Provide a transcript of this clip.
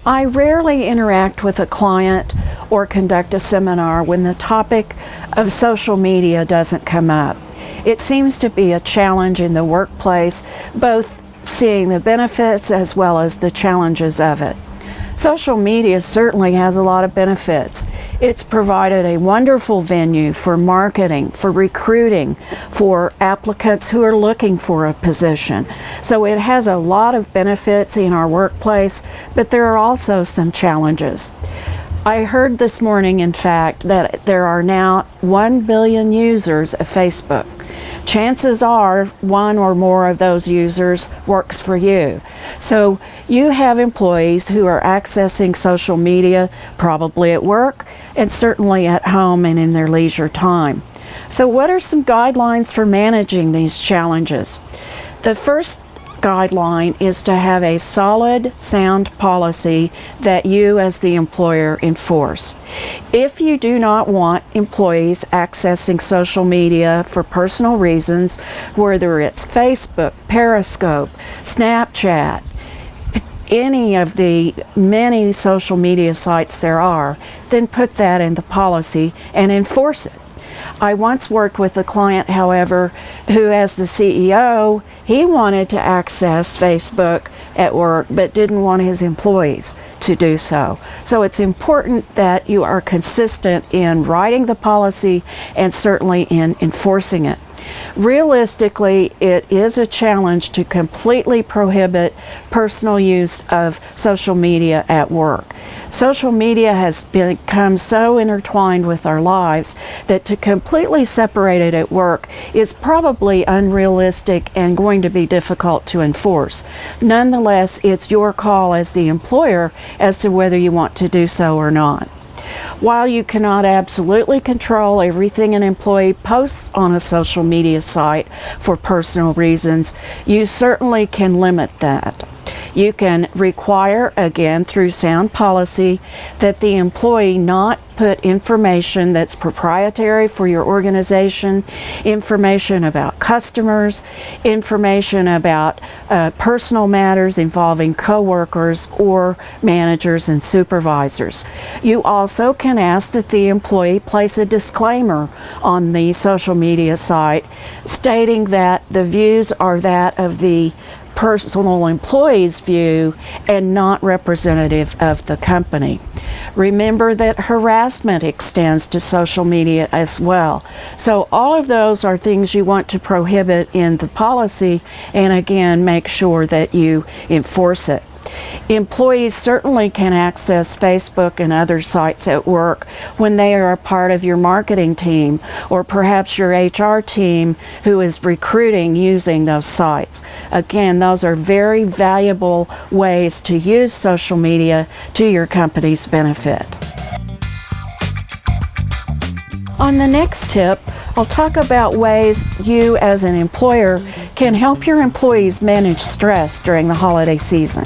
I rarely interact with a client or conduct a seminar when the topic of social media doesn't come up. It seems to be a challenge in the workplace, both seeing the benefits as well as the challenges of it. Social media certainly has a lot of benefits. It's provided a wonderful venue for marketing, for recruiting, for applicants who are looking for a position. So it has a lot of benefits in our workplace, but there are also some challenges. I heard this morning, in fact, that there are now 1 billion users of Facebook. Chances are one or more of those users works for you. So you have employees who are accessing social media, probably at work and certainly at home and in their leisure time. So what are some guidelines for managing these challenges? The first guideline is to have a solid, sound policy that you as the employer enforce. If you do not want employees accessing social media for personal reasons, whether it's Facebook, Periscope, Snapchat, any of the many social media sites there are, then put that in the policy and enforce it. I once worked with a client, however, who, as the CEO, he wanted to access Facebook at work but didn't want his employees to do so. So it's important that you are consistent in writing the policy and certainly in enforcing it. Realistically, it is a challenge to completely prohibit personal use of social media at work. Social media has become so intertwined with our lives that to completely separate it at work is probably unrealistic and going to be difficult to enforce. Nonetheless, it's your call as the employer as to whether you want to do so or not. While you cannot absolutely control everything an employee posts on a social media site for personal reasons, you certainly can limit that. You can require, again through sound policy, that the employee not put information that's proprietary for your organization, information about customers, information about personal matters involving coworkers or managers and supervisors. You also can ask that the employee place a disclaimer on the social media site stating that the views are that of the personal employee's view and not representative of the company. Remember that harassment extends to social media as well. So all of those are things you want to prohibit in the policy, and again, make sure that you enforce it. Employees certainly can access Facebook and other sites at work when they are a part of your marketing team or perhaps your HR team who is recruiting using those sites. Again, those are very valuable ways to use social media to your company's benefit. On the next tip, I'll talk about ways you as an employer can help your employees manage stress during the holiday season.